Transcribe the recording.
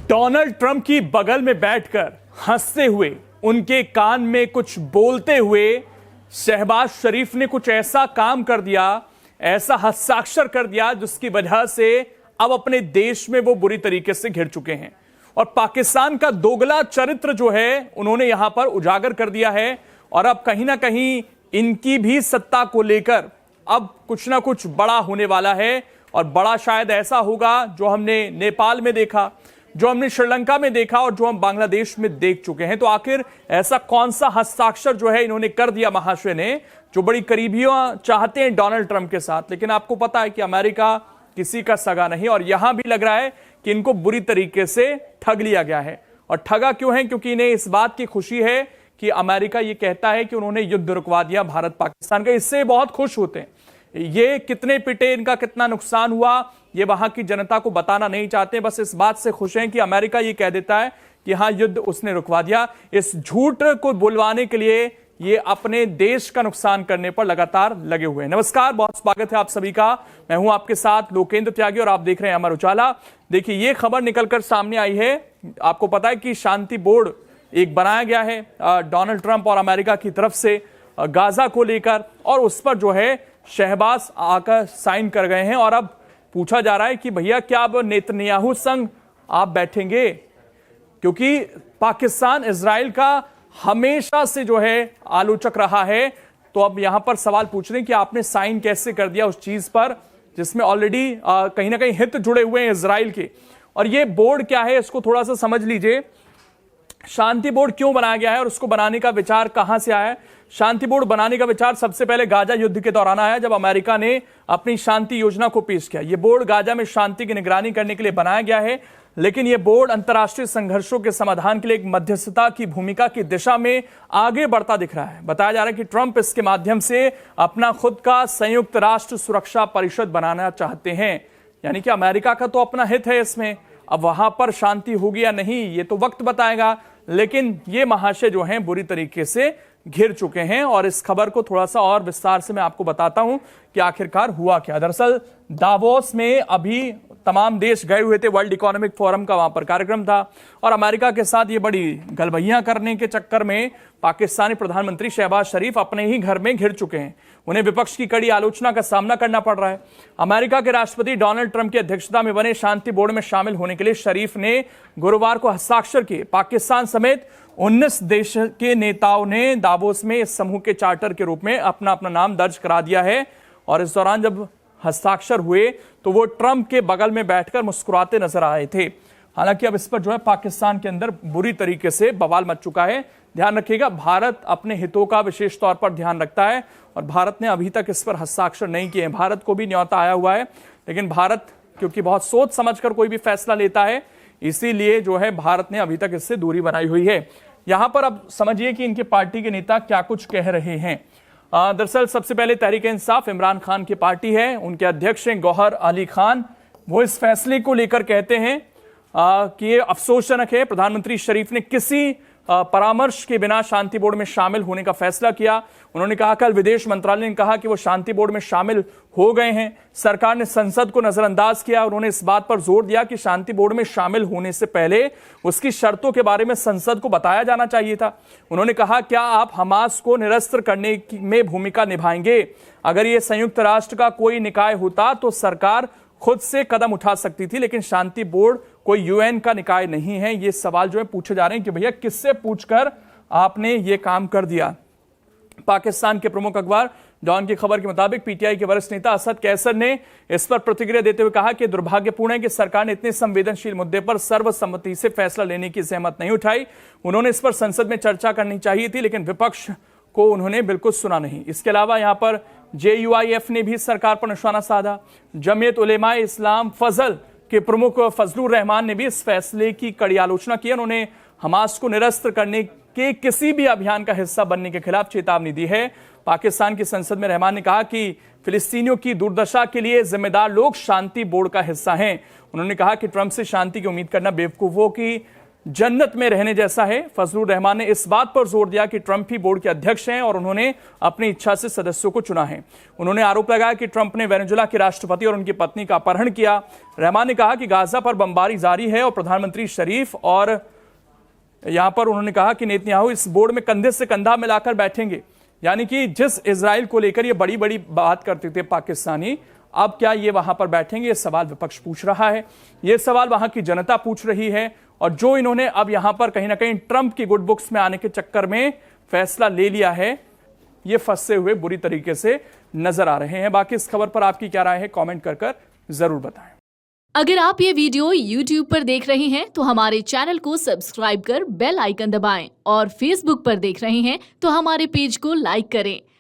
Donald Trump की बगल में बैठकर हंसते हुए उनके कान में कुछ बोलते हुए शहबाज शरीफ ने कुछ ऐसा काम कर दिया, ऐसा हस्ताक्षर कर दिया जिसकी वजह से अब अपने देश में वो बुरी तरीके से घिर चुके हैं। और पाकिस्तान का दोगला चरित्र जो है उन्होंने यहां पर उजागर कर दिया है। और अब कहीं ना कहीं इनकी भी सत्ता को लेकर अब कुछ ना कुछ बड़ा होने वाला है। और बड़ा शायद ऐसा होगा जो हमने नेपाल में देखा, जो हमने श्रीलंका में देखा और जो हम बांग्लादेश में देख चुके हैं। तो आखिर ऐसा कौन सा हस्ताक्षर जो है इन्होंने कर दिया महाशय ने, जो बड़ी करीबियां चाहते हैं डोनाल्ड ट्रंप के साथ। लेकिन आपको पता है कि अमेरिका किसी का सगा नहीं, और यहां भी लग रहा है कि इनको बुरी तरीके से ठग लिया गया है। और ठगा क्यों है? क्योंकि इन्हें इस बात की खुशी है कि अमेरिका ये कहता है कि उन्होंने युद्ध रुकवा दिया भारत पाकिस्तान का। इससे बहुत खुश होते हैं। ये कितने पिटे, इनका कितना नुकसान हुआ, ये वहां की जनता को बताना नहीं चाहते। बस इस बात से खुश हैं कि अमेरिका ये कह देता है कि हाँ, युद्ध उसने रुकवा दिया। इस झूठ को बुलवाने के लिए ये अपने देश का नुकसान करने पर लगातार लगे हुए हैं। नमस्कार, बहुत स्वागत है आप सभी का। मैं हूं आपके साथ लोकेंद्र त्यागी और आप देख रहे हैं अमर उजाला। देखिए, ये खबर निकलकर सामने आई है। आपको पता है कि शांति बोर्ड एक बनाया गया है डोनाल्ड ट्रंप और अमेरिका की तरफ से गाजा को लेकर, और उस पर जो है शहबाज आकर साइन कर गए हैं। और अब पूछा जा रहा है कि भैया क्या अब नेतन्याहू संग आप बैठेंगे? क्योंकि पाकिस्तान इजराइल का हमेशा से जो है आलोचक रहा है। तो अब यहां पर सवाल पूछ रहे हैं कि आपने साइन कैसे कर दिया उस चीज पर जिसमें ऑलरेडी कहीं ना कहीं हित जुड़े हुए हैं इजराइल के। और ये बोर्ड क्या है, इसको थोड़ा सा समझ लीजिए। शांति बोर्ड क्यों बनाया गया है और उसको बनाने का विचार कहां से आया है? शांति बोर्ड बनाने का विचार सबसे पहले गाजा युद्ध के दौरान आया, जब अमेरिका ने अपनी शांति योजना को पेश किया। यह बोर्ड गाजा में शांति की निगरानी करने के लिए बनाया गया है। लेकिन यह बोर्ड अंतर्राष्ट्रीय संघर्षों के समाधान के लिए एक मध्यस्थता की भूमिका की दिशा में आगे बढ़ता दिख रहा है। बताया जा रहा है कि ट्रंप इसके माध्यम से अपना खुद का संयुक्त राष्ट्र सुरक्षा परिषद बनाना चाहते हैं। यानी कि अमेरिका का तो अपना हित है इसमें। अब वहां पर शांति होगी या नहीं ये तो वक्त बताएगा। लेकिन ये महाशय जो हैं बुरी तरीके से घिर चुके हैं। और इस खबर को थोड़ा सा और विस्तार से मैं आपको बताता हूं कि आखिरकार हुआ क्या। दरअसल दावोस में अभी तमाम देश गए हुए थे, वर्ल्ड इकोनॉमिक फोरम का वहां पर कार्यक्रम था। और अमेरिका के साथ ये बड़ी गलबैयां करने के चक्कर में पाकिस्तानी प्रधानमंत्री शहबाज शरीफ अपने ही घर में घिर चुके हैं। उन्हें विपक्ष की कड़ी आलोचना का सामना करना पड़ रहा है। अमेरिका के राष्ट्रपति डोनाल्ड ट्रंप की अध्यक्षता में बने शांति बोर्ड में शामिल होने के लिए शरीफ ने गुरुवार को हस्ताक्षर किए। पाकिस्तान समेत 19 देश के नेताओं ने दावोस में इस समूह के चार्टर के रूप में अपना अपना नाम दर्ज करा दिया है। और इस दौरान जब हस्ताक्षर हुए तो वो ट्रंप के बगल में बैठकर मुस्कुराते नजर आए थे। हालांकि अब इस पर जो है पाकिस्तान के अंदर बुरी तरीके से बवाल मच चुका है। ध्यान रखिएगा, भारत अपने हितों का विशेष तौर पर ध्यान रखता है और भारत ने अभी तक इस पर हस्ताक्षर नहीं किए हैं। भारत को भी न्योता आया हुआ है, लेकिन भारत क्योंकि बहुत सोच समझकर कोई भी फैसला लेता है, इसीलिए जो है भारत ने अभी तक इससे दूरी बनाई हुई है। यहां पर अब समझिए कि इनके पार्टी के नेता क्या कुछ कह रहे हैं। दरअसल सबसे पहले तहरीक इंसाफ इमरान खान की पार्टी है, उनके अध्यक्ष हैं गौहर अली खान। वो इस फैसले को लेकर कहते हैं कि ये अफसोसजनक है, प्रधानमंत्री शरीफ ने किसी परामर्श के बिना शांति बोर्ड में शामिल होने का फैसला किया। उन्होंने कहा कल विदेश मंत्रालय ने कहा कि वो शांति बोर्ड में शामिल हो गए हैं। सरकार ने संसद को नजरअंदाज किया। उन्होंने इस बात पर जोर दिया कि शांति बोर्ड में शामिल होने से पहले उसकी शर्तों के बारे में संसद को बताया जाना चाहिए था। उन्होंने कहा, क्या आप हमास को निरस्त्र करने में भूमिका निभाएंगे? अगर ये संयुक्त राष्ट्र का कोई निकाय होता तो सरकार खुद से कदम उठा सकती थी, लेकिन शांति बोर्ड कोई यूएन का निकाय नहीं है। ये सवाल जो है पूछे जा रहे हैं कि भैया किससे पूछकर आपने ये काम कर दिया। पाकिस्तान के प्रमुख अखबार डॉन की खबर के मुताबिक पीटीआई के वरिष्ठ नेता असद कैसर ने इस पर प्रतिक्रिया देते हुए कहा कि दुर्भाग्यपूर्ण है कि सरकार ने इतने संवेदनशील मुद्दे पर सर्वसम्मति से फैसला लेने की जहमत नहीं उठाई। उन्होंने इस पर संसद में चर्चा करनी चाहिए थी, लेकिन विपक्ष को उन्होंने बिल्कुल सुना नहीं। इसके अलावा यहां पर JUIF ने भी सरकार पर निशाना साधा। जमीयत उलेमाए इस्लाम फजल के प्रमुख फजलुर रहमान ने भी इस फैसले की कड़ी आलोचना की। उन्होंने हमास को निरस्त करने के किसी भी अभियान का हिस्सा बनने के खिलाफ चेतावनी दी है। पाकिस्तान की संसद में रहमान ने कहा कि फिलिस्तीनियों की दुर्दशा के लिए जिम्मेदार लोग शांति बोर्ड का हिस्सा हैं। उन्होंने कहा कि ट्रंप से शांति की उम्मीद करना बेवकूफों की जन्नत में रहने जैसा है। फजलुर रहमान ने इस बात पर जोर दिया कि ट्रंप ही बोर्ड के अध्यक्ष हैं और उन्होंने अपनी इच्छा से सदस्यों को चुना है। उन्होंने आरोप लगाया कि ट्रंप ने वेनेजुला के राष्ट्रपति और उनकी पत्नी का अपहरण किया। रहमान ने कहा कि गाजा पर बमबारी जारी है और प्रधानमंत्री शरीफ और यहां पर उन्होंने कहा कि नेतन्याहू इस बोर्ड में कंधे से कंधा मिलाकर बैठेंगे। यानी कि जिस इजराइल को लेकर ये बड़ी बड़ी बात करते थे पाकिस्तानी, अब क्या ये वहां पर बैठेंगे? ये सवाल विपक्ष पूछ रहा है, ये सवाल वहां की जनता पूछ रही है। और जो इन्होंने अब यहां पर कहीं ना कहीं ट्रंप की गुड बुक्स में आने के चक्कर में फैसला ले लिया है, ये फंसे हुए बुरी तरीके से नजर आ रहे हैं। बाकी इस खबर पर आपकी क्या राय है, कमेंट कर जरूर बताएं। अगर आप ये वीडियो YouTube पर देख रहे हैं तो हमारे चैनल को सब्सक्राइब कर बेल आइकन दबाएं और Facebook पर देख रहे हैं तो हमारे पेज को लाइक करें।